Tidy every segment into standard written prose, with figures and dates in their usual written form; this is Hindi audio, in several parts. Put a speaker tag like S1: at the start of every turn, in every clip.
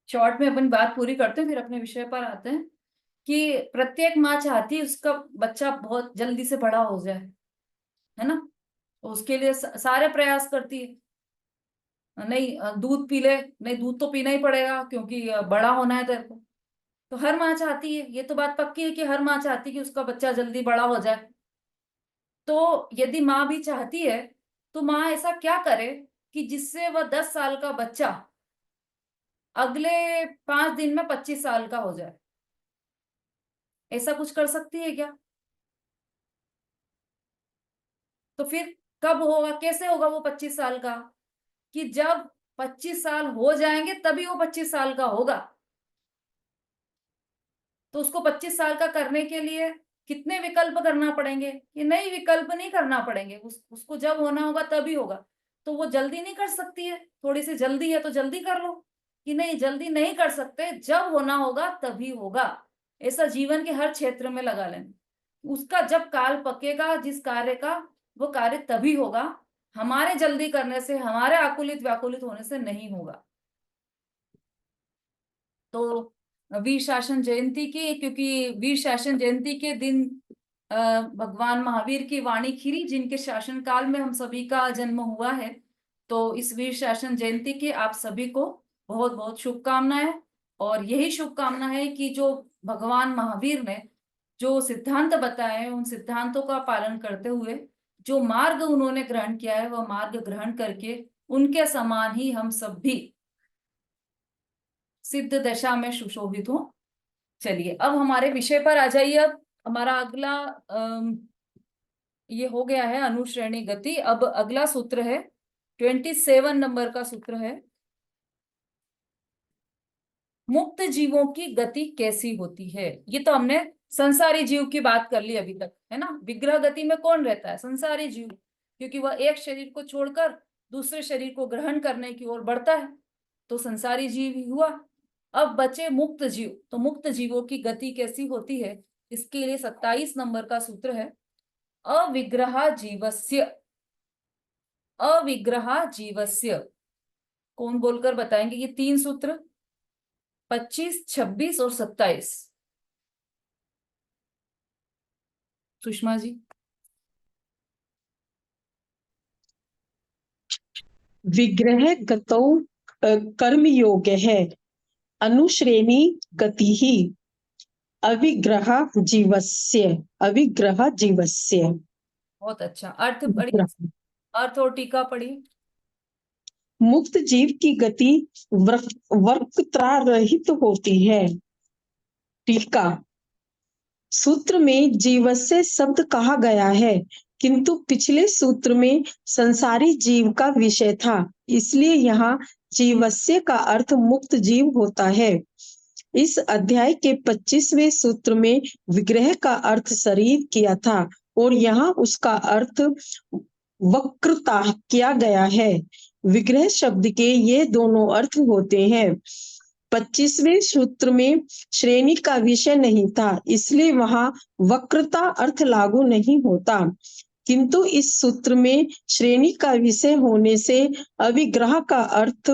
S1: शॉर्ट में अपन बात पूरी करते हैं, फिर अपने विषय पर आते हैं कि प्रत्येक माँ चाहती है उसका बच्चा बहुत जल्दी से बड़ा हो जाए, है ना। तो उसके लिए सारे प्रयास करती है। नहीं दूध पी ले, नहीं दूध तो पीना ही पड़ेगा क्योंकि बड़ा होना है तेरे को। तो हर माँ चाहती है, ये तो बात पक्की है कि हर माँ चाहती है कि उसका बच्चा जल्दी बड़ा हो जाए। तो यदि माँ भी चाहती है तो माँ ऐसा क्या करे कि जिससे वह 10 साल का बच्चा अगले 5 दिन में 25 साल का हो जाए। ऐसा कुछ कर सकती है क्या? तो फिर कब होगा, कैसे होगा वो 25 साल का? कि जब 25 साल हो जाएंगे तभी वो 25 साल का होगा। तो उसको 25 साल का करने के लिए कितने विकल्प करना पड़ेंगे? कि नहीं, विकल्प नहीं करना पड़ेंगे, उसको जब होना होगा तभी होगा। तो वो जल्दी नहीं कर सकती है, थोड़ी सी जल्दी है तो जल्दी कर लो। कि नहीं, जल्दी नहीं कर सकते, जब होना होगा तभी होगा। ऐसा जीवन के हर क्षेत्र में लगा लेना। उसका जब काल पकेगा जिस कार्य का, वो कार्य तभी होगा। हमारे जल्दी करने से, हमारे आकुलित व्याकुलित होने से नहीं होगा। तो वीर शासन जयंती की, क्योंकि वीर शासन जयंती के दिन भगवान महावीर की वाणी खिरी, जिनके शासन काल में हम सभी का जन्म हुआ है। तो इस वीर शासन जयंती के आप सभी को बहुत बहुत शुभकामनाएं। और यही शुभकामना है कि जो भगवान महावीर ने जो सिद्धांत बताए हैं, उन सिद्धांतों का पालन करते हुए जो मार्ग उन्होंने ग्रहण किया है, वह मार्ग ग्रहण करके उनके समान ही हम सब भी सिद्ध दशा में सुशोभित हो। चलिए अब हमारे विषय पर आ जाइए। अब हमारा अगला ये हो गया है अनुश्रेणी गति। अब अगला सूत्र है 27 नंबर का सूत्र है, मुक्त जीवों की गति कैसी होती है। ये तो हमने संसारी जीव की बात कर ली अभी तक, है ना। विग्रह गति में कौन रहता है? संसारी जीव, क्योंकि वह एक शरीर को छोड़कर दूसरे शरीर को ग्रहण करने की ओर बढ़ता है। तो संसारी जीव ही हुआ। अब बचे मुक्त जीव। तो मुक्त जीवों की गति कैसी होती है, इसके लिए 27 नंबर का सूत्र है, अविग्रह जीवस्य। अविग्रह जीवस्य कौन बोलकर बताएंगे? ये तीन सूत्र 25, 26 और 27। सुषमा जी।
S2: विग्रह गतौ कर्म योग है, अनुश्रेणी गति ही अविग्रह जीवस्य। अविग्रह जीवस्य।
S1: बहुत अच्छा, अर्थ पढ़िए। अर्थ और टीका पढ़िए।
S2: मुक्त जीव की गति वक्रता रहित होती है। टीका। सूत्र में जीवस्य शब्द कहा गया है, किंतु पिछले सूत्र में संसारी जीव का विषय था, इसलिए यहाँ जीवस्य का अर्थ मुक्त जीव होता है। इस अध्याय के 25वें सूत्र में विग्रह का अर्थ शरीर किया था और यहाँ उसका अर्थ वक्रता किया गया है। विग्रह शब्द के ये दोनों अर्थ होते हैं। 25वें सूत्र में श्रेणी का विषय नहीं था, इसलिए वहां वक्रता अर्थ लागू नहीं होता, किंतु इस सूत्र में श्रेणी का विषय होने से अविग्रह का अर्थ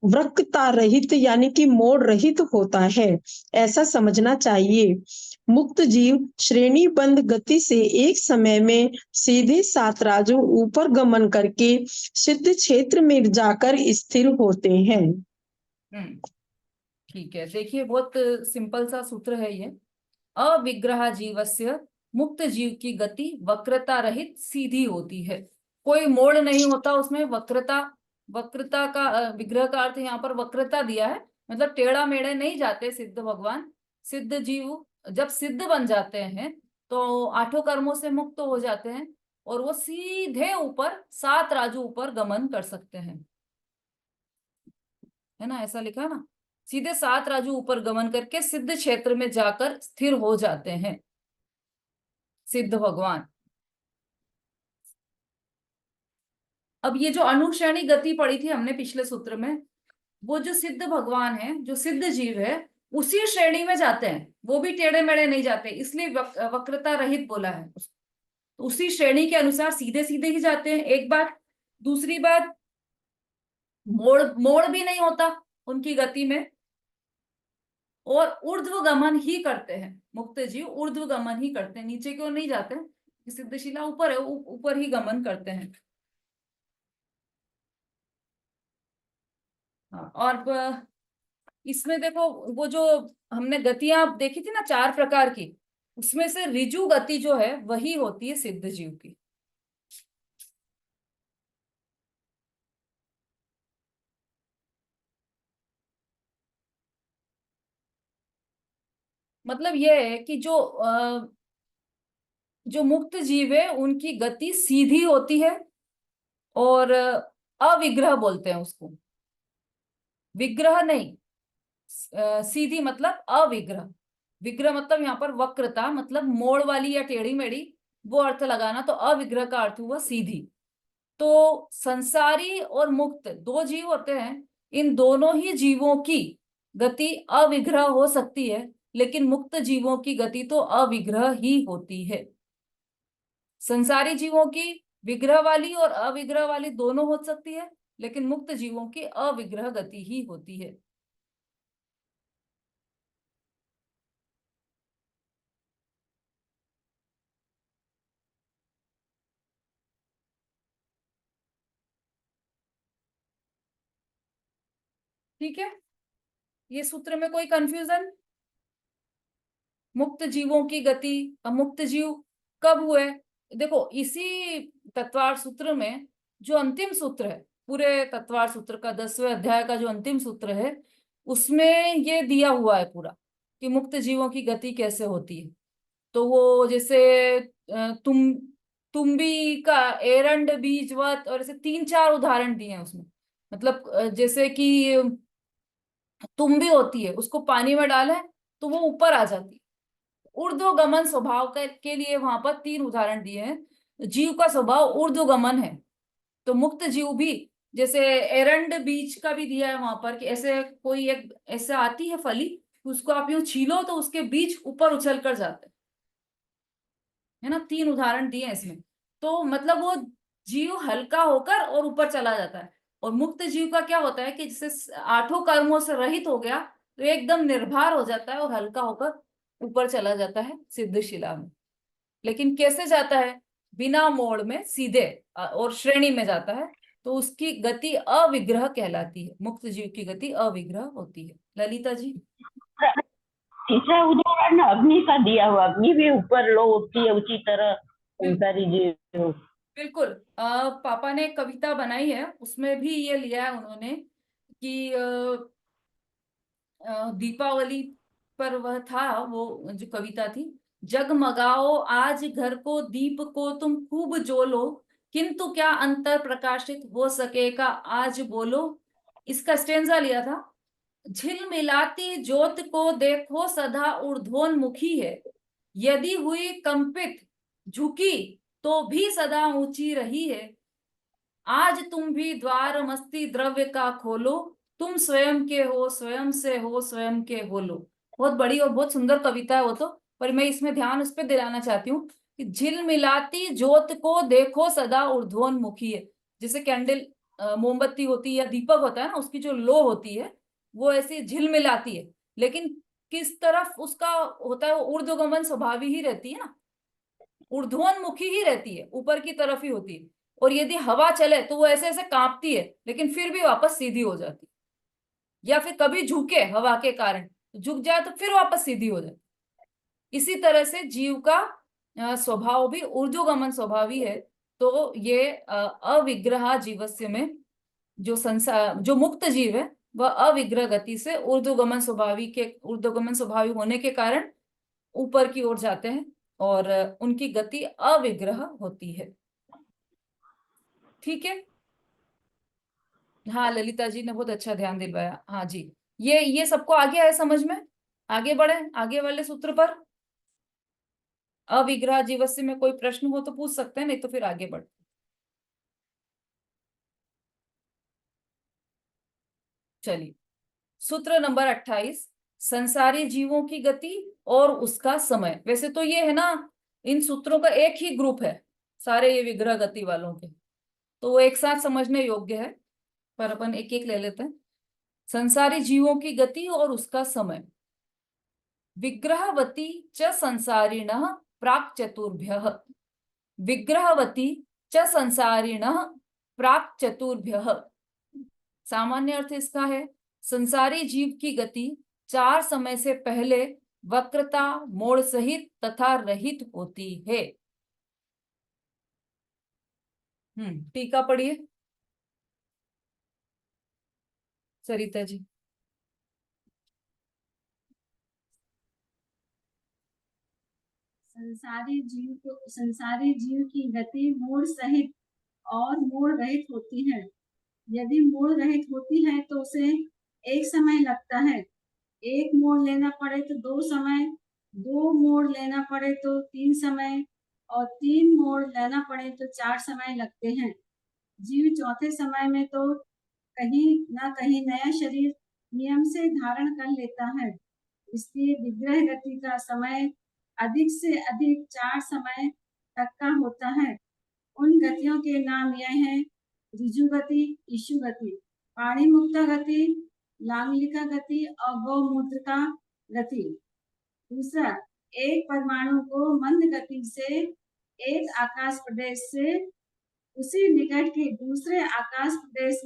S2: वक्रता रहित यानी कि मोड़ रहित होता है, ऐसा समझना चाहिए। मुक्त जीव श्रेणीबद्ध गति से एक समय में सीधे 7 राजों ऊपर गमन करके सिद्ध क्षेत्र में जाकर स्थिर होते हैं।
S1: ठीक है, देखिए बहुत सिंपल सा सूत्र है ये। अविग्रह जीवस्य, मुक्त जीव की गति वक्रता रहित सीधी होती है, कोई मोड़ नहीं होता उसमें। वक्रता, वक्रता का विग्रह का अर्थ यहाँ पर वक्रता दिया है, मतलब टेढ़ा मेढ़े नहीं जाते सिद्ध भगवान। सिद्ध जीव जब सिद्ध बन जाते हैं तो आठों कर्मों से मुक्त हो जाते हैं और वो सीधे ऊपर 7 राजू ऊपर गमन कर सकते हैं, है ना। ऐसा लिखा ना, सीधे 7 राजू ऊपर गमन करके सिद्ध क्षेत्र में जाकर स्थिर हो जाते हैं सिद्ध भगवान। अब ये जो अनुश्रेणी गति पढ़ी थी हमने पिछले सूत्र में, वो जो सिद्ध भगवान है, जो सिद्ध जीव है, उसी श्रेणी में जाते हैं। वो भी टेढ़े मेढ़े नहीं जाते, इसलिए वक्रता रहित बोला है उसको। तो उसी श्रेणी के अनुसार सीधे सीधे ही जाते हैं, एक बात। दूसरी बात, मोड़ मोड़ भी नहीं होता। उनकी गति में, और ऊर्ध्व गमन ही करते हैं। मुक्त जीव ऊर्ध्व गमन ही करते हैं, नीचे की ओर नहीं जाते। सिद्धशिला ऊपर है, ऊपर ही गमन करते हैं। हाँ, और इसमें देखो, वो जो हमने गतियां देखी थी ना 4 प्रकार की, उसमें से ऋजु गति जो है वही होती है सिद्ध जीव की। मतलब ये है कि जो मुक्त जीव है उनकी गति सीधी होती है, और अविग्रह बोलते हैं उसको, विग्रह नहीं। सीधी मतलब अविग्रह। विग्रह मतलब यहाँ पर वक्रता, मतलब मोड़ वाली या टेढ़ी मेढ़ी, वो अर्थ लगाना। तो अविग्रह का अर्थ हुआ सीधी। तो संसारी और मुक्त दो जीव होते हैं, इन दोनों ही जीवों की गति अविग्रह हो सकती है, लेकिन मुक्त जीवों की गति तो अविग्रह ही होती है। संसारी जीवों की विग्रह वाली और अविग्रह वाली दोनों हो सकती है, लेकिन मुक्त जीवों की अविग्रह गति ही होती है। ठीक है, ये सूत्र में कोई कंफ्यूजन? मुक्त जीवों की गति, अमुक्त जीव कब हुए? देखो, इसी तत्वार सूत्र में जो अंतिम सूत्र है, पूरे तत्वार सूत्र का 10वें अध्याय का जो अंतिम सूत्र है, उसमें ये दिया हुआ है पूरा कि मुक्त जीवों की गति कैसे होती है। तो वो जैसे तुम्बी का एरंड बीजवत, और ऐसे 3-4 उदाहरण दिए हैं उसमें। मतलब जैसे कि तुम्बी होती है, उसको पानी में डाले तो वो ऊपर आ जाती है। ऊर्ध्वगमन स्वभाव के लिए वहां पर 3 उदाहरण दिए हैं। जीव का स्वभाव ऊर्ध्वगमन है, तो मुक्त जीव भी, जैसे एरंड बीज का भी दिया है वहां पर कि ऐसे कोई एक ऐसे आती है फली, उसको आप यूं छीलो तो उसके बीज ऊपर उछल कर जाते हैं, है ना। 3 उदाहरण दिए हैं इसमें। तो मतलब वो जीव हल्का होकर और ऊपर चला जाता है। और मुक्त जीव का क्या होता है कि जैसे 8 कर्मों से रहित हो गया, तो एकदम निर्भर हो जाता है और हल्का होकर ऊपर चला जाता है सिद्धशिला में। लेकिन कैसे जाता है? बिना मोड़ में सीधे और श्रेणी में जाता है। तो उसकी गति अविग्रह कहलाती है, मुक्त जीव की गति अविग्रह होती है। ललिता जी।
S3: तीसरा उदाहरण अग्नि का दिया हुआ, अग्नि भी ऊपर लो होती है उसी तरह
S1: बिल्कुल,
S3: संसारी जीव।
S1: बिल्कुल। पापा ने एक कविता बनाई है, उसमें भी ये लिया है उन्होंने कि दीपावली पर वह था, वो जो कविता थी, जगमगाओ आज घर को दीप को तुम खूब जोलो, किंतु क्या अंतर प्रकाशित हो सकेगा आज बोलो। इसका स्टेंजा लिया था। झिलमिलाती ज्योत को देखो सदा ऊर्ध्वोन्मुखी है, यदि हुई कंपित झुकी तो भी सदा ऊंची रही है। आज तुम भी द्वार मस्ती द्रव्य का खोलो, तुम स्वयं के हो स्वयं से हो स्वयं के बोलो। बहुत बड़ी और बहुत सुंदर कविता है वो तो, पर मैं इसमें ध्यान उस पर दिलाना चाहती हूँ कि झिलमिलाती ज्योत को देखो सदा ऊर्ध्वोन्मुखी है। जैसे कैंडल, मोमबत्ती होती है या दीपक होता है ना, उसकी जो लो होती है वो ऐसी झिलमिलाती है, लेकिन किस तरफ उसका होता है, वो ऊर्ध्वगमन स्वभावी ही रहती है ना, ऊर्ध्वोन्मुखी ही रहती है, ऊपर की तरफ ही होती है। और यदि हवा चले तो वो ऐसे ऐसे कांपती है, लेकिन फिर भी वापस सीधी हो जाती है। या फिर कभी झुके हवा के कारण, झुक जाए तो फिर वापस सीधी हो जाए। इसी तरह से जीव का स्वभाव भी ऊर्ध्वगमन स्वभावी है। तो ये अविग्रह जीवस्य में जो संसार, जो मुक्त जीव है, वह अविग्रह गति से ऊर्ध्वगमन स्वभावी होने के कारण ऊपर की ओर जाते हैं, और उनकी गति अविग्रह होती है। ठीक है। हाँ, ललिता जी ने बहुत अच्छा ध्यान दिलवाया। हाँ जी, ये सबको आगे आए समझ में? आगे बढ़े आगे वाले सूत्र पर। अविग्रह जीवस्य में कोई प्रश्न हो तो पूछ सकते हैं, नहीं तो फिर आगे बढ़। चलिए, सूत्र नंबर 28, संसारी जीवों की गति और उसका समय। वैसे तो ये है ना, इन सूत्रों का एक ही ग्रुप है, सारे ये विग्रह गति वालों के, तो वो एक साथ समझने योग्य है, पर अपन एक एक ले लेते हैं। संसारी जीवों की गति और उसका समय। विग्रहवती च संसारिणः प्राक् चतुर्भ्यः। विग्रहवती च संसारिणः प्राक् चतुर्भ्यः। सामान्य अर्थ इसका है, संसारी जीव की गति 4 समय से पहले वक्रता, मोड़ सहित तथा रहित होती है। टीका पढ़िए सरिता जी।
S4: संसारी जीव की गति मोड़ सहित और मोड़ रहित होती है। यदि मोड़ रहित होती है तो उसे एक समय लगता है, एक मोड़ लेना पड़े तो 2 समय, 2 मोड़ लेना पड़े तो 3 समय और 3 मोड़ लेना पड़े तो 4 समय लगते हैं। जीव चौथे समय में तो कहीं ना कहीं नया शरीर नियम से धारण कर लेता है। इसलिए विग्रह गति का समय अधिक से अधिक 4 समय तक का होता है। उन गतियों के नाम यह हैं: ऋजु गति, इशु गति, पाणी मुक्ता गति, लांगलिका गति और गौमूत्रिका गति। दूसरा, एक परमाणु को मंद गति से एक आकाश प्रदेश से उसी निकट के दूसरे आकाश प्रदेश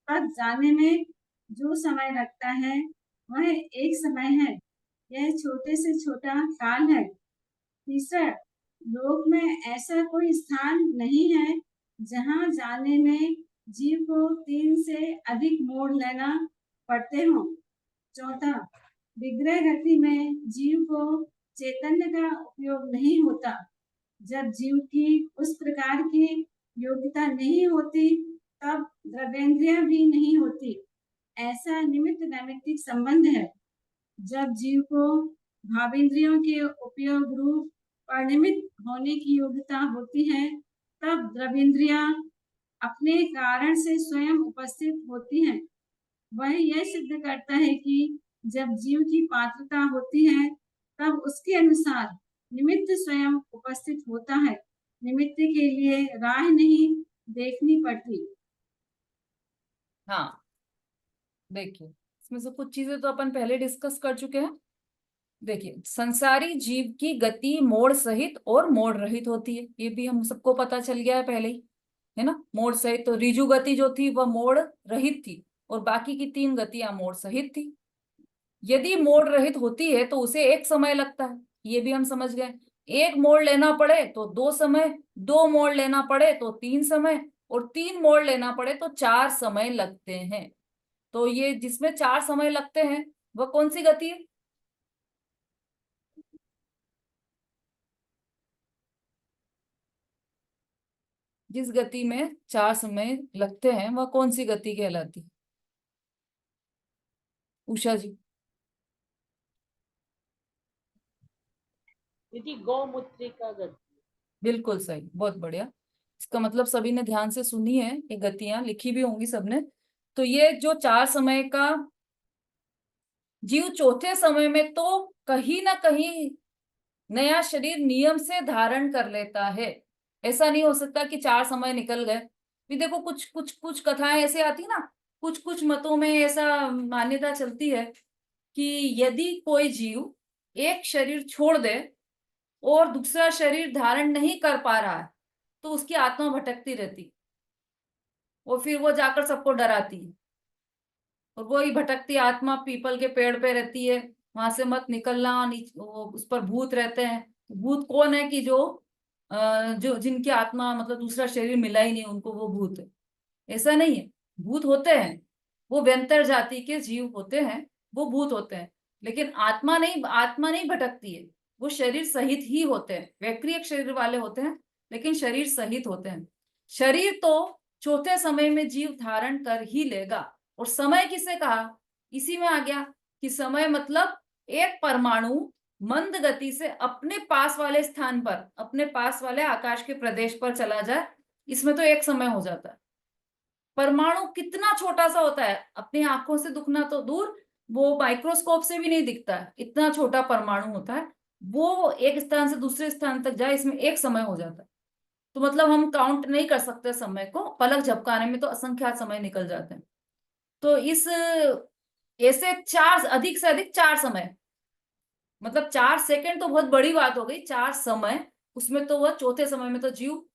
S4: तक जाने में जो समय लगता है वह एक समय है। यह छोटे से छोटा काल है। तीसरा, लोक में ऐसा कोई स्थान नहीं है जहां जाने में जीव को 3 से अधिक मोड़ लेना पड़ते हो। चौथा, विग्रह गति में जीव को चैतन्य का उपयोग नहीं होता। जब जीव की उस प्रकार की योग्यता नहीं होती तब द्रव्येंद्रियां भी नहीं होती। ऐसा निमित्त नैमित्तिक संबंध है। जब जीव को भावेंद्रियों के उपयोग रूप परिनिमित होने की योग्यता होती है तब द्रव्येंद्रियां अपने कारण से स्वयं उपस्थित होती हैं। वह यह सिद्ध करता है कि जब जीव की पात्रता होती है तब उसके अनुसार निमित्त स्वयं उपस्थित होता है। निमित्त के लिए राह नहीं देखनी पड़ती।
S1: हाँ, देखिए इसमें से कुछ चीजें तो अपन पहले डिस्कस कर चुके हैं। देखिए, संसारी जीव की गति मोड़ सहित और मोड़ रहित होती है, ये भी हम सबको पता चल गया है पहले ही, है ना। मोड़ सहित तो ऋजु गति जो थी वह मोड़ रहित थी और बाकी की 3 गतियां मोड़ सहित थी। यदि मोड़ रहित होती है तो उसे एक समय लगता है, ये भी हम समझ गए। एक मोड़ लेना पड़े तो 2 समय, 2 मोड़ लेना पड़े तो 3 समय और 3 मोड़ लेना पड़े तो 4 समय लगते हैं। तो ये जिसमें 4 समय लगते हैं वह कौन सी गति है? जिस गति में 4 समय लगते हैं वह कौन सी गति कहलाती है? उषा जी।
S3: दीदी गौमूत्रिका गति।
S1: बिल्कुल सही, बहुत बढ़िया। इसका मतलब सभी ने ध्यान से सुनी है, ये गतियां लिखी भी होंगी सबने। तो ये जो 4 समय का जीव चौथे समय में तो कहीं ना कहीं नया शरीर नियम से धारण कर लेता है। ऐसा नहीं हो सकता कि 4 समय निकल गए। भी देखो, कुछ कुछ कुछ कथाएं ऐसे आती ना, कुछ कुछ मतों में ऐसा मान्यता चलती है कि यदि कोई जीव एक शरीर छोड़ दे और दूसरा शरीर धारण नहीं कर पा रहा है तो उसकी आत्मा भटकती रहती और फिर वो जाकर सबको डराती है। और वही भटकती आत्मा पीपल के पेड़ पे रहती है, वहां से मत निकलना, उस पर भूत रहते हैं। भूत कौन है कि जो जिनकी आत्मा मतलब दूसरा शरीर मिला ही नहीं उनको वो भूत है? ऐसा नहीं है। भूत होते हैं, वो व्यंतर जाति के जीव होते हैं, वो भूत होते हैं। लेकिन आत्मा नहीं भटकती है, वो शरीर सहित ही होते हैं। वैक्रिय शरीर वाले होते हैं लेकिन शरीर सहित होते हैं। शरीर तो चौथे समय में जीव धारण कर ही लेगा। और समय किसे कहा? इसी में आ गया कि समय मतलब एक परमाणु मंद गति से अपने पास वाले स्थान पर, अपने पास वाले आकाश के प्रदेश पर चला जाए, इसमें तो एक समय हो जाता है। परमाणु कितना छोटा सा होता है, अपनी आंखों से दिखना तो दूर, वो माइक्रोस्कोप से भी नहीं दिखता है, इतना छोटा परमाणु होता है। वो एक स्थान से दूसरे स्थान तक जाए, इसमें एक समय हो जाता है। तो मतलब हम काउंट नहीं कर सकते समय को, पलक झपकाने में तो असंख्यात समय निकल जाते हैं। तो इस ऐसे चार, अधिक से अधिक 4 समय, मतलब 4 सेकंड तो बहुत बड़ी बात हो गई, 4 समय, उसमें तो वह चौथे समय में तो जीव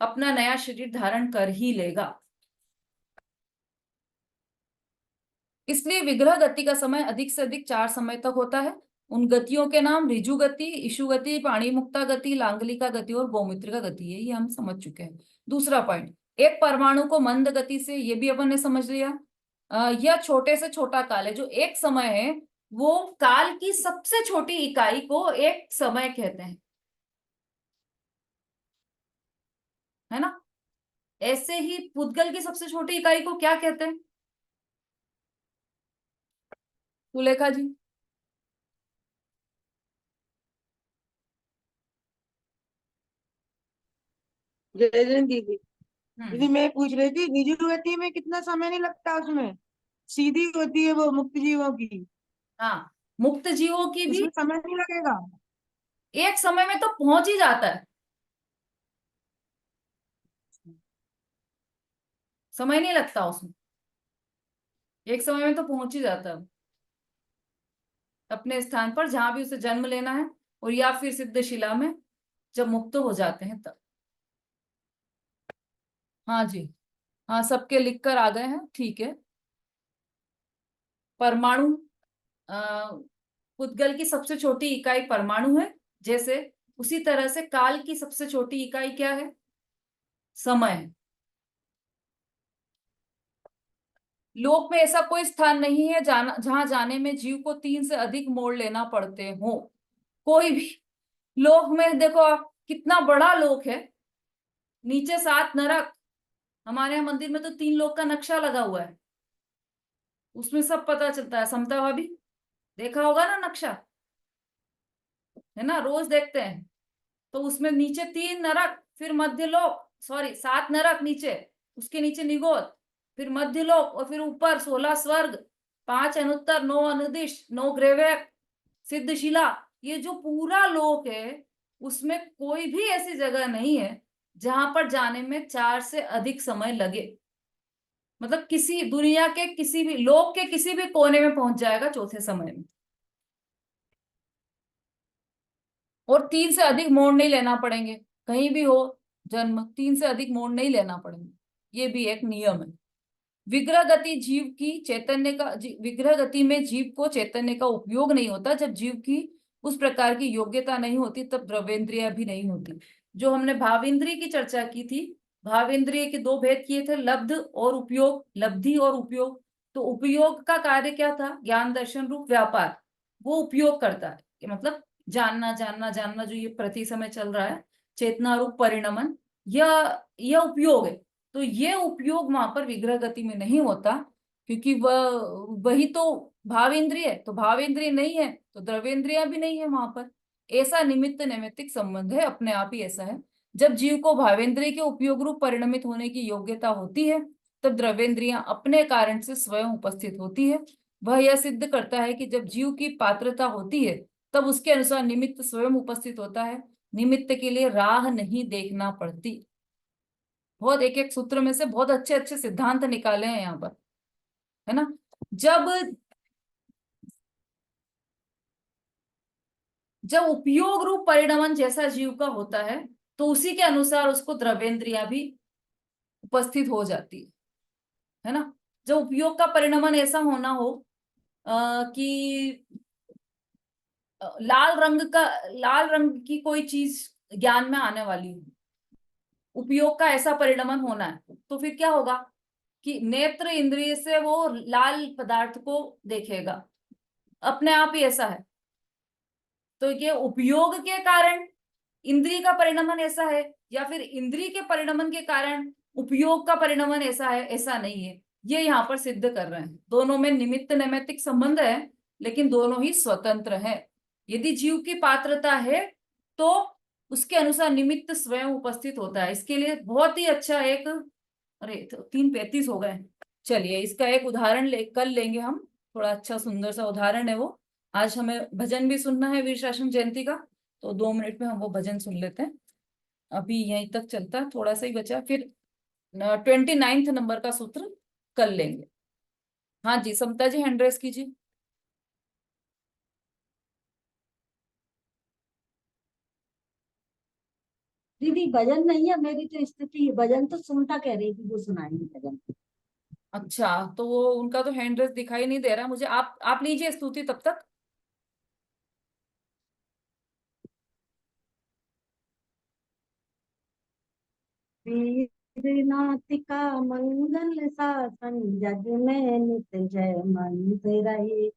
S1: अपना नया शरीर धारण कर ही लेगा। इसलिए विग्रह गति का समय अधिक से अधिक 4 समय तक होता है। उन गतियों के नाम ऋजु गति, इशु गति, पाणिमुक्ता गति, लांगलिका गति और गोमुत्रिका गति है। ये हम समझ चुके हैं। दूसरा पॉइंट, एक परमाणु को मंद गति से, ये भी अपन ने समझ लिया। यह छोटे से छोटा काल है। जो एक समय है वो काल की सबसे छोटी इकाई को एक समय कहते हैं, है ना। ऐसे ही पुद्गल की सबसे छोटी इकाई को क्या कहते हैं सुलेखा जी?
S5: जय जय दीदी। दीदी
S1: हम्म।
S5: मैं पूछ रही थी, निजी गति में कितना समय नहीं लगता, उसमें सीधी होती है वो मुक्त जीवों की,
S1: हाँ, मुक्त जीवों की भी
S5: उसमें समय नहीं लगेगा।
S1: एक समय में तो पहुंच ही जाता है, समय नहीं लगता उसमें, एक समय में तो पहुंच ही जाता है अपने स्थान पर जहां भी उसे जन्म लेना है, और या फिर सिद्धशिला में जब मुक्त हो जाते हैं तब। हाँ जी, हाँ सबके लिख कर आ गए हैं, ठीक है। परमाणु, पुद्गल की सबसे छोटी इकाई परमाणु है, जैसे उसी तरह से काल की सबसे छोटी इकाई क्या है? समय है। लोक में ऐसा कोई स्थान नहीं है जहां जाने में जीव को 3 से अधिक मोड़ लेना पड़ते हो। कोई भी लोक में देखो आप, कितना बड़ा लोक है, नीचे 7 नरक। हमारे यहाँ मंदिर में तो 3 लोक का नक्शा लगा हुआ है, उसमें सब पता चलता है। समता भाभी देखा होगा ना नक्शा, है ना, रोज देखते हैं। तो उसमें नीचे 3 नरक, फिर मध्य लोक, सॉरी 7 नरक नीचे, उसके नीचे निगोद, फिर मध्य लोक, और फिर ऊपर 16 स्वर्ग, 5 अनुत्तर, 9 अनुदिश, 9 ग्रेवैक, सिद्धशिला। ये जो पूरा लोक है उसमें कोई भी ऐसी जगह नहीं है जहां पर जाने में 4 से अधिक समय लगे। मतलब किसी दुनिया के किसी भी लोक के किसी भी कोने में पहुंच जाएगा चौथे समय में, और 3 से अधिक मोड़ नहीं लेना पड़ेंगे। कहीं भी हो जन्म, 3 से अधिक मोड़ नहीं लेना पड़ेंगे, ये भी एक नियम है। विग्रह गति जीव की चैतन्य का विग्रह गति में जीव को चैतन्य का उपयोग नहीं होता। जब जीव की उस प्रकार की योग्यता नहीं होती तब द्रव्येंद्रिया भी नहीं होती। जो हमने भावेंद्रिय की चर्चा की थी, भावेंद्रिय के 2 भेद किए थे, लब्ध और उपयोग, लब्धि और उपयोग। तो उपयोग का कार्य क्या था? ज्ञान दर्शन रूप व्यापार, वो उपयोग करता है कि मतलब जानना जानना जानना, जो ये प्रति समय चल रहा है, चेतना रूप परिणमन, यह उपयोग है। तो ये उपयोग वहां पर विग्रह गति में नहीं होता, क्योंकि वह वही तो भावेंद्रिय है, तो भावेंद्रिय नहीं है तो द्रव्येंद्रिय भी नहीं है वहां पर। ऐसा निमित्त नैमित्तिक संबंध है, अपने आप ही ऐसा है। जब जीव को भावेंद्रिय के उपयोग रूप परिणमित होने की योग्यता होती है तब द्रव्येंद्रियां अपने कारण से स्वयं उपस्थित होती है। वह यह सिद्ध करता है कि जब जीव की पात्रता होती है तब उसके अनुसार निमित्त स्वयं उपस्थित होता है, निमित्त के लिए राह नहीं देखना पड़ती। बहुत एक एक सूत्र में से बहुत अच्छे अच्छे सिद्धांत निकाले हैं यहाँ पर, है ना। जब जब उपयोग रूप परिणमन जैसा जीव का होता है तो उसी के अनुसार उसको द्रव्येंद्रियां भी उपस्थित हो जाती है ना। जब उपयोग का परिणमन ऐसा होना हो कि लाल रंग की कोई चीज ज्ञान में आने वाली हो, उपयोग का ऐसा परिणमन होना है, तो फिर क्या होगा कि नेत्र इंद्रिय से वो लाल पदार्थ को देखेगा, अपने आप ही ऐसा है। तो ये उपयोग के कारण इंद्रिय का परिणमन ऐसा है, या फिर इंद्रिय के परिणमन के कारण उपयोग का परिणमन ऐसा है? ऐसा नहीं है। ये यहाँ पर सिद्ध कर रहे हैं, दोनों में निमित्त नैमित्तिक संबंध है, लेकिन दोनों ही स्वतंत्र है। यदि जीव की पात्रता है तो उसके अनुसार निमित्त स्वयं उपस्थित होता है। इसके लिए बहुत ही अच्छा एक, अरे तो 3:35 हो गए, चलिए इसका एक उदाहरण कल लेंगे हम। थोड़ा अच्छा सुंदर सा उदाहरण है वो। आज हमें भजन भी सुनना है वीर शासन जयंती का, तो 2 मिनट में हम वो भजन सुन लेते हैं। अभी यहीं तक चलता है, थोड़ा सा ही बचा, फिर 29 नंबर का सूत्र कल लेंगे। हाँ जी, समता जी हैंड रेस कीजिए।
S6: दीदी भजन नहीं है मेरी तो स्थिति, भजन तो सुनता कह रही थी वो सुनाएंगे भजन।
S1: अच्छा, तो वो उनका तो हैंड रेस दिखाई नहीं दे रहा मुझे। आप लीजिए स्तुति तब तक।
S6: वीरनाथ का मंगल शासन, जग में नित जय मंत्र रहे।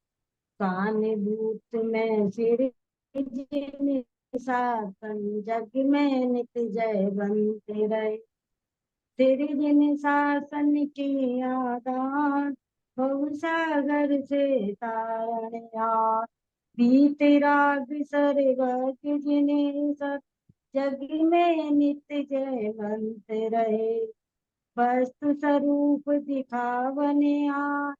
S6: कान भूत में सिर जिन शासन, जग में नित जय बनते रहे। तेरे जिन शासन के आधार, भव सागर से तारण हार। बीते राग सरगत जिन्हें सत, जग में नित्य जय बनते रहे। वस्तु स्वरूप दिखावने आ,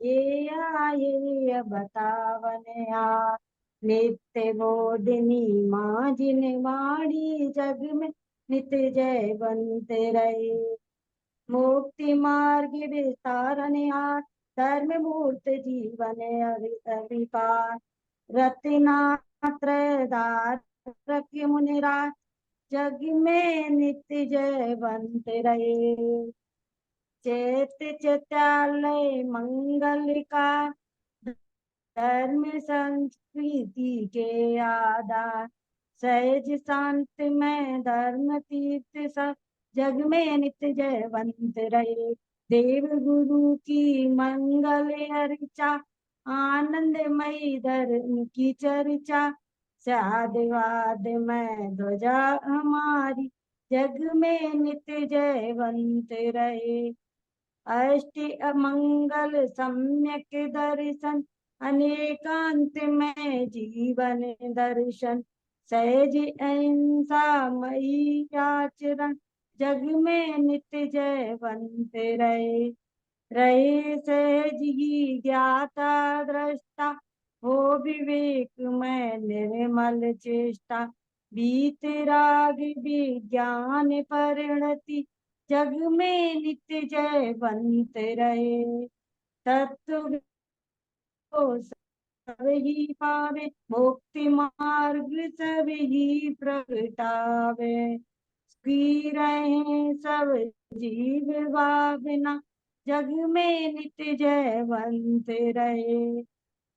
S6: ये आए बतावने आ। नित्य बोधिनी माँ जिन वाणी, जग में नित्य जय बनते रहे। मुक्ति मार्ग विस्तारने आ, धर्म मूर्त जीवन अभिकार। रत्नात्रयदार रखे मुनिरा, जग में नित्य जय बनते रहे। चैत चैत्यालय मंगल का, धर्म संस्कृति के आधार। सहज शांत में धर्म तीर्थ सब, जग में नित्य जय बनत रहे। देव गुरु की मंगल अर्चा, आनंदमयी धर्म की चर्चा। साधवाद में ध्वजा हमारी, जग में नित्य जय बनते रहे। अष्ट अमंगल सम्यक दर्शन, अनेकांत में जीवन दर्शन। सहज अहिंसा मई आचरण, जग में नित्य जय बनते रहे। रहे सहज ही ज्ञाता दृष्टा, हो विवेक में निर्मल चेष्टा। बीत राग विज्ञान परिणति, जग में नित्य जय बनते रहे। तत्व को सब ही पावे, मुक्ति मार्ग सब ही प्रगटावे। पी रहे सब जीव भावना, जग में नित्य जय बनते रहे।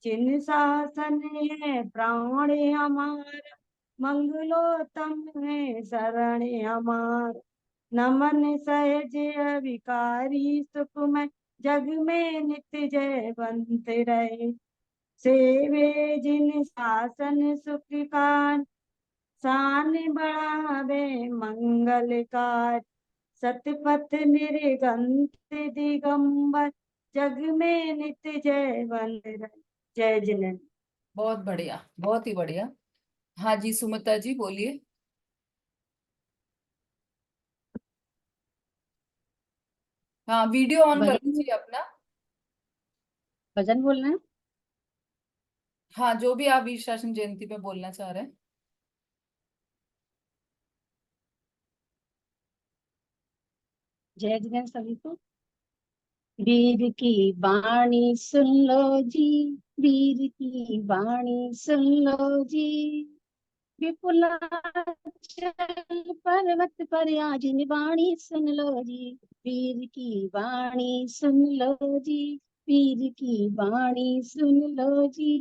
S6: चिन्ह शासन है प्राण हमारा, मंगलोत्तम है शरण हमार। नमन सहज अविकारी सुखमय, जग में नित्य जय बनते रहे। सेवे जिन शासन सुख कान, शान बढ़ावे मंगल कार। सतपथ निर्गंत दिगंबर, जग में नित्य जय बन रहे। जय जिनेन्द्र।
S1: बहुत बढ़िया, बहुत ही बढ़िया। हाँ जी, सुमिता जी बोलिए। हाँ, वीडियो ऑन कर
S6: भजन,
S1: लीजिए अपना।
S6: भजन बोलना है।
S1: हाँ, जो भी आप वीर शासन जयंती पे बोलना चाह रहे हैं।
S6: जय जिनेन्द्र सभी को। वीर की वाणी सुन लो जी, वीर की वाणी सुन लो जी। विपुलाचल पर्वत पर आज वाणी सुन लो जी। वीर की वाणी सुन लो जी, वीर की वाणी सुन लो जी।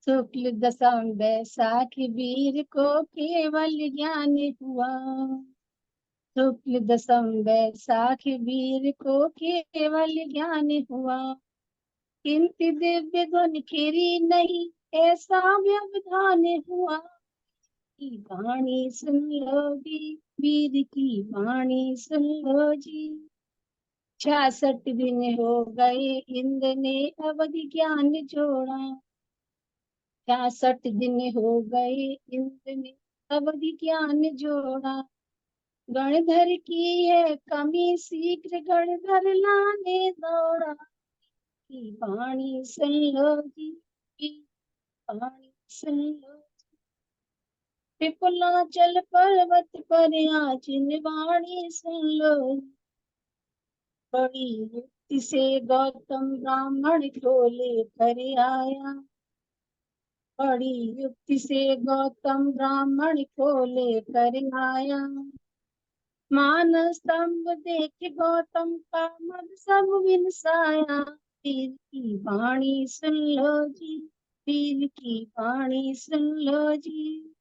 S6: शुक्ल दशम बैसाख वीर को केवल ज्ञान हुआ। शुक्ल दशम बैसाख वीर को केवल ज्ञान हुआ। किंतु दिव्य गुण खिरी नहीं, ऐसा व्यवधान हुआ। की वाणी सुन लो जी, वीर की वाणी सुन लो जी। 66 दिन हो गए इंद्र ने अवधि ज्ञान जोड़ा। 66 दिन हो गए इंद्र ने अवधि ज्ञान जोड़ा। गणधर की है कमी, शीघ्र गणधर लाने दौड़ा। की वाणी सुन लो जी, की वाणी सुन लो। विपुलाचल पर्वत पर आज वाणी सुन लो। बड़ी युक्ति से गौतम ब्राह्मण को लेकर आया। बड़ी युक्ति से गौतम ब्राह्मण को लेकर आया। मान स्तंभ देख गौतम का मन सब विनसाया। पीर की वाणी सुन लो जी, पीर की वाणी सुन लो जी।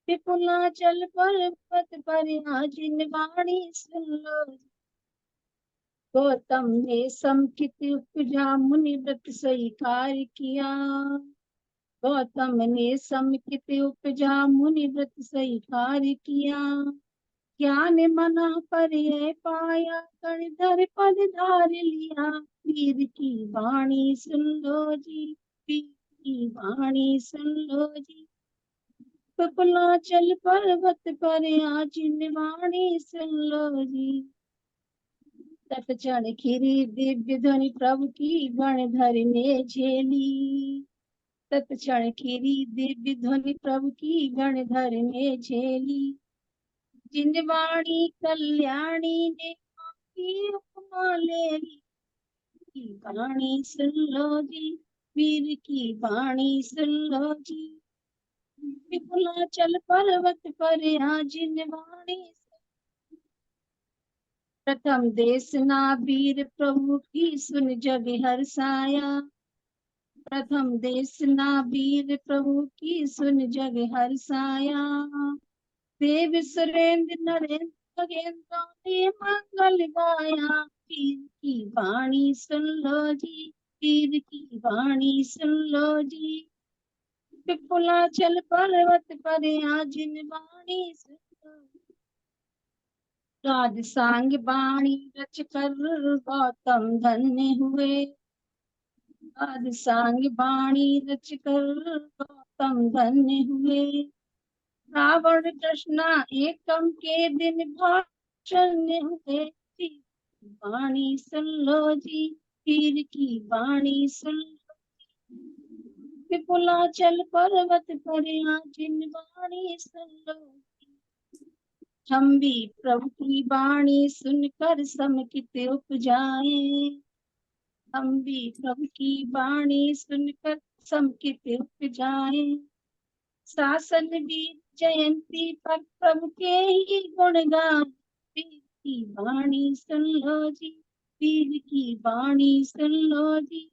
S6: विपुलाचल पर्वत पर आजिन वाणी सुन लो जी। गौतम ने समकित उपजा मुनि व्रत स्वीकार किया। गौतम ने समकित उपजा मुनि व्रत स्वीकार किया। ज्ञान मना पर यह पाया, कणधर पद धार लिया। पीर की वाणी सुन लो जी, पीर की वाणी सुन लो जी। विपुलाचल पर्वत पर आजिन वाणी सुन लो जी। तत्क्षण खिरी दिव्य ध्वनि प्रभु की गणधर ने झेली। तत्क्षण खिरी दिव्य ध्वनि प्रभु की गणधर ने झेली। जिन वाणी कल्याणी ने की उपमा ले ली। की वाणी सुन लो जी, वीर की वाणी सुन लो जी। विपुलाचल पर्वत पर आजिन वाणी। प्रथम देशना वीर प्रभु की सुन जग हर्षाया। प्रथम देशना वीर प्रभु की सुन जग हर्षाया। देव सुरेंद्र नरेंद्र खगेंद्रों ने मंगल गाया। पीर की वाणी सुन लो जी, पीर की वाणी सुन लो जी। विपुलाचल पर्वत पर आजिन वाणी सुन लो जी। राज सांग वाणी रच कर गौतम धन्य हुए। राज सांग वाणी रच कर गौतम धन्य हुए। रावण कृष्णा एकम के दिन भाषण हुए। वाणी सुन लो जी, पीर की वाणी सुन लो जी। विपुलाचल पर्वत पर आजिन वाणी सुन लो जी। हम भी प्रभु की वाणी सुनकर समकित उपजाए। हम भी प्रभु की वाणी सुनकर समकित उपजाए। शासन भी जयंती पर प्रभु के ही गुण गाए। पीर की वाणी सुन लो जी, पीर की वाणी सुन लो जी।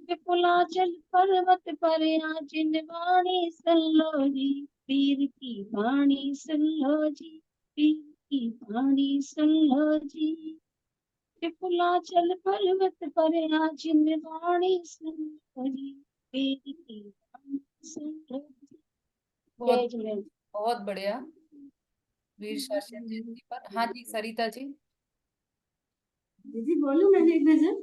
S6: विपुलाचल पर्वत पर आजिन वाणी सुन लो जी। पीर की वाणी सुन लो जी, पीर की वाणी सुन लो जी। विपुलाचल पर्वत पर आजिन वाणी सुन लो जी। पीर की वाणी सुन लो जी। जय
S1: बहुत
S6: झूलेलाल।
S1: बहुत बढ़िया। वीर शासन जयंती पर, हाँ जी सरिता जी।
S4: दीदी बोलूं मैं एक भजन?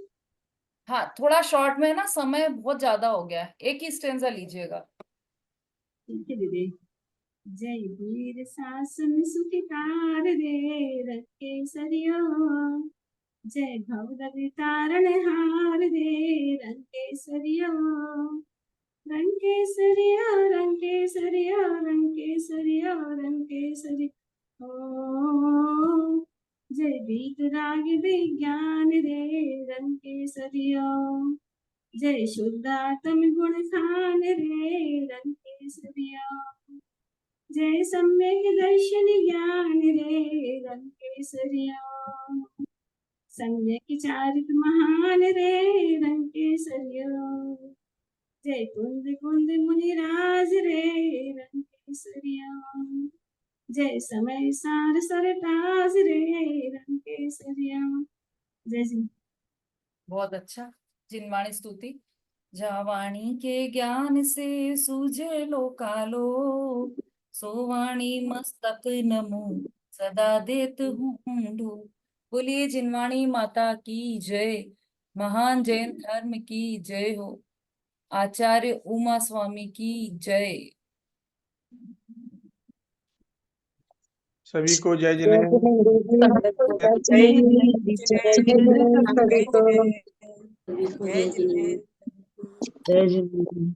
S1: हाँ थोड़ा शॉर्ट में है ना, समय बहुत ज्यादा हो गया है, एक ही स्टेंजा लीजिएगा।
S4: ठीक है दीदी। जय वीर शासन सुखकार रे रखे सरिया। जय भवदवि तारण हार रे रंके सरिया। रंके सरिया रंके सरिया रंके सरिया रंके सरिया। ओ जय बीत राग विज्ञान रे रंके सरिया। जय शुद्धात्म गुण खान रे रंके सरिया। जय सम्यक दर्शन ज्ञान रे रंकेसरिया। सम्यक चारित महान रे रंकेसरिया। जय कुंद कुंद मुनिराज रे रंकेसरिया। जय समय सार सरताज रे रंकेसरिया। जय जी।
S1: बहुत अच्छा। जिनवाणी स्तुति। जहाँ वाणी के ज्ञान से सूझे लोकालो, सो वाणी मस्तक नमो सदा देत हूँ ढो। बोलिए जिनवाणी माता की जय। महान जैन धर्म की जय हो। आचार्य उमा स्वामी की जय।
S7: सभी को जय
S2: जय
S7: जिनेन्द्र।
S2: जिनेन्द्र।
S8: जय जिनेन्द्र।
S2: जय जिनेन्द्र।